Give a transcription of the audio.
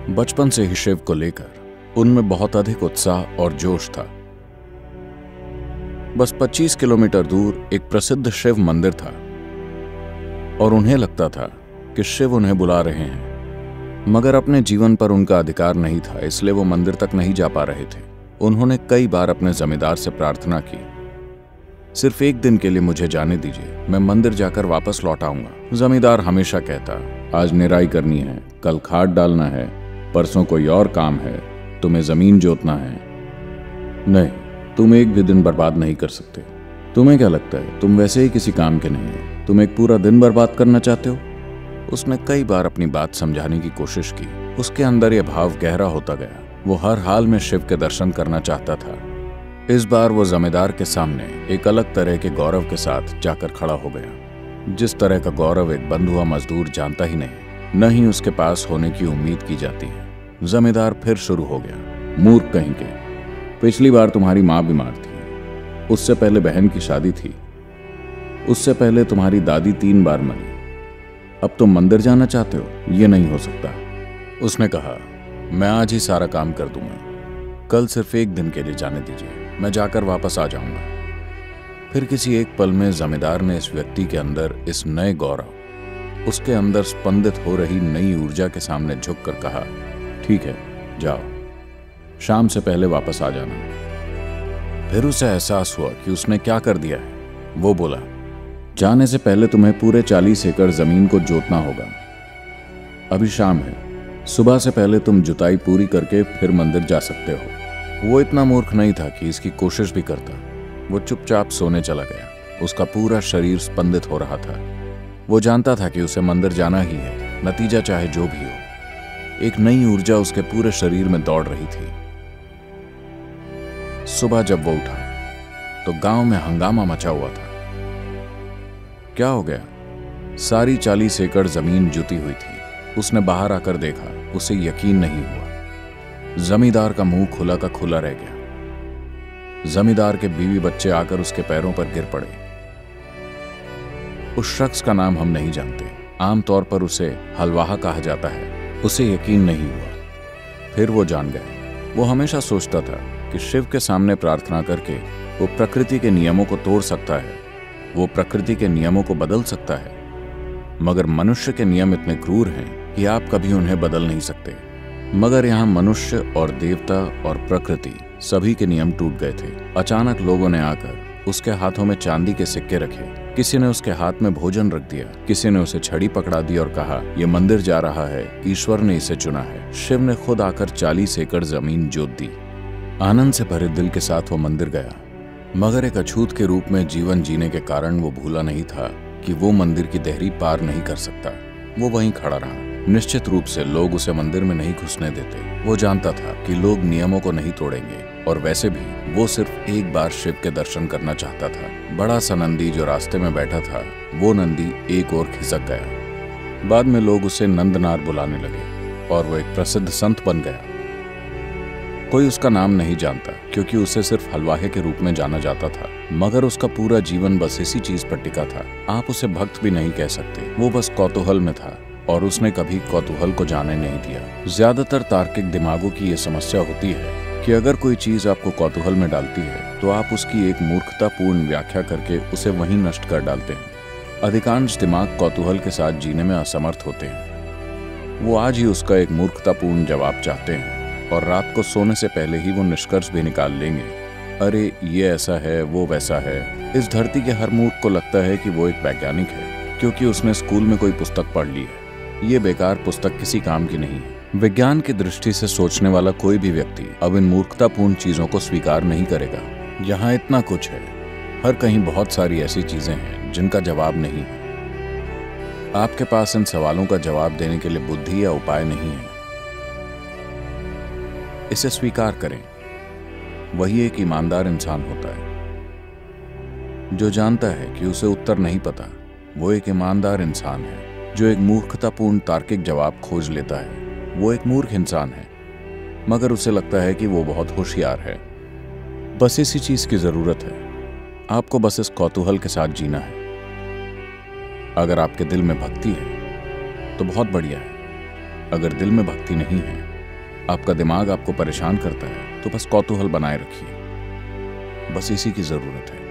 बचपन से ही शिव को लेकर उनमें बहुत अधिक उत्साह और जोश था। बस 25 किलोमीटर दूर एक प्रसिद्ध शिव मंदिर था और उन्हें लगता था कि शिव उन्हें बुला रहे हैं, मगर अपने जीवन पर उनका अधिकार नहीं था, इसलिए वो मंदिर तक नहीं जा पा रहे थे। उन्होंने कई बार अपने जमींदार से प्रार्थना की, सिर्फ एक दिन के लिए मुझे जाने दीजिए, मैं मंदिर जाकर वापस लौट आऊंगा। जमींदार हमेशा कहता, आज निराई करनी है, कल खाद डालना है, परसों कोई और काम है, तुम्हें जमीन जोतना है। नहीं, तुम एक भी दिन बर्बाद नहीं कर सकते। तुम्हें क्या लगता है, तुम वैसे ही किसी काम के नहीं हो, तुम एक पूरा दिन बर्बाद करना चाहते हो? उसने कई बार अपनी बात समझाने की कोशिश की। उसके अंदर यह भाव गहरा होता गया। वो हर हाल में शिव के दर्शन करना चाहता था। इस बार वो जमींदार के सामने एक अलग तरह के गौरव के साथ जाकर खड़ा हो गया, जिस तरह का गौरव एक बंधुआ मजदूर जानता ही नहीं, न ही उसके पास होने की उम्मीद की जाती है। जमींदार फिर शुरू हो गया, मूर्ख कहीं के, पिछली बार तुम्हारी माँ बीमार थी, उससे पहले बहन की शादी थी, उससे पहले तुम्हारी दादी 3 बार मरी, अब तुम मंदिर जाना चाहते हो? ये नहीं हो सकता। उसने कहा, मैं आज ही सारा काम कर दूंगा, कल सिर्फ एक दिन के लिए जाने दीजिए, मैं जाकर वापस आ जाऊंगा। फिर किसी एक पल में जमींदार ने इस व्यक्ति के अंदर इस नए गौरव, उसके अंदर स्पंदित हो रही नई ऊर्जा के सामने झुककर कहा, ठीक है, जाओ, शाम से पहले वापस आ जाना। फिर उसे एहसास हुआ कि उसने क्या कर दिया है। वो बोला, जाने से पहले तुम्हें पूरे 40 एकड़ जमीन को जोतना होगा। अभी शाम है, सुबह से पहले तुम जुताई पूरी करके फिर मंदिर जा सकते हो। वो इतना मूर्ख नहीं था कि इसकी कोशिश भी करता। वो चुपचाप सोने चला गया। उसका पूरा शरीर स्पंदित हो रहा था। वो जानता था कि उसे मंदिर जाना ही है, नतीजा चाहे जो भी हो। एक नई ऊर्जा उसके पूरे शरीर में दौड़ रही थी। सुबह जब वो उठा तो गांव में हंगामा मचा हुआ था। क्या हो गया? सारी 40 एकड़ जमीन जुती हुई थी। उसने बाहर आकर देखा, उसे यकीन नहीं हुआ। जमींदार का मुंह खुला का खुला रह गया। जमींदार के बीवी बच्चे आकर उसके पैरों पर गिर पड़े। उस शख्स का नाम हम नहीं जानते, आमतौर पर उसे हलवाहा कहा जाता है। उसे यकीन नहीं हुआ। फिर वो जान गए। वो हमेशा सोचता था कि शिव के सामने प्रार्थना करके वो प्रकृति के नियमों को तोड़ सकता है, वो प्रकृति के नियमों को बदल सकता है, मगर मनुष्य के नियम इतने क्रूर हैं कि आप कभी उन्हें बदल नहीं सकते। मगर यहाँ मनुष्य और देवता और प्रकृति सभी के नियम टूट गए थे। अचानक लोगों ने आकर उसके हाथों में चांदी के सिक्के रखे, किसी ने उसके हाथ में भोजन रख दिया, किसी ने उसे छड़ी पकड़ा दी और कहा, ये मंदिर जा रहा है, ईश्वर ने इसे चुना है। शिव ने खुद आकर 40 एकड़ जमीन जोत दी। आनंद से भरे दिल के साथ वो मंदिर गया, मगर एक अछूत के रूप में जीवन जीने के कारण वो भूला नहीं था कि वो मंदिर की देहरी पार नहीं कर सकता। वो वहीं खड़ा रहा। निश्चित रूप से लोग उसे मंदिर में नहीं घुसने देते। वो जानता था कि लोग नियमों को नहीं तोड़ेंगे, और वैसे भी वो सिर्फ एक बार शिव के दर्शन करना चाहता था। बड़ा सा नंदी जो रास्ते में बैठा था, वो नंदी एक ओर खिसक गया। बाद में लोग उसे नंदनार बुलाने लगे और वो एक प्रसिद्ध संत बन गया। कोई उसका नाम नहीं जानता, क्योंकि उसे सिर्फ हलवाहे के रूप में जाना जाता था, मगर उसका पूरा जीवन बस इसी चीज पर टिका था। आप उसे भक्त भी नहीं कह सकते, वो बस कौतूहल में था, और उसने कभी कौतूहल को जाने नहीं दिया। ज्यादातर तार्किक दिमागों की ये समस्या होती है कि अगर कोई चीज आपको कौतूहल में डालती है तो आप उसकी एक मूर्खतापूर्ण व्याख्या करके उसे वहीं नष्ट कर डालते हैं। अधिकांश दिमाग कौतूहल के साथ जीने में असमर्थ होते हैं। वो आज ही उसका एक मूर्खतापूर्ण जवाब चाहते हैं, और रात को सोने से पहले ही वो निष्कर्ष भी निकाल लेंगे, अरे ये ऐसा है, वो वैसा है। इस धरती के हर मूर्ख को लगता है कि वो एक वैज्ञानिक है, क्योंकि उसने स्कूल में कोई पुस्तक पढ़ ली है। ये बेकार पुस्तक किसी काम की नहीं है। विज्ञान की दृष्टि से सोचने वाला कोई भी व्यक्ति अब इन मूर्खतापूर्ण चीजों को स्वीकार नहीं करेगा। यहाँ इतना कुछ है, हर कहीं बहुत सारी ऐसी चीजें हैं जिनका जवाब नहीं है। आपके पास इन सवालों का जवाब देने के लिए बुद्धि या उपाय नहीं है। इसे स्वीकार करें। वही एक ईमानदार इंसान होता है जो जानता है कि उसे उत्तर नहीं पता। वो एक ईमानदार इंसान है जो एक मूर्खतापूर्ण तार्किक जवाब खोज लेता है। वो एक मूर्ख इंसान है, मगर उसे लगता है कि वो बहुत होशियार है। बस इसी चीज की जरूरत है। आपको बस इस कौतूहल के साथ जीना है। अगर आपके दिल में भक्ति है तो बहुत बढ़िया है, अगर दिल में भक्ति नहीं है आपका दिमाग आपको परेशान करता है तो बस कौतूहल बनाए रखिए, बस इसी की जरूरत है।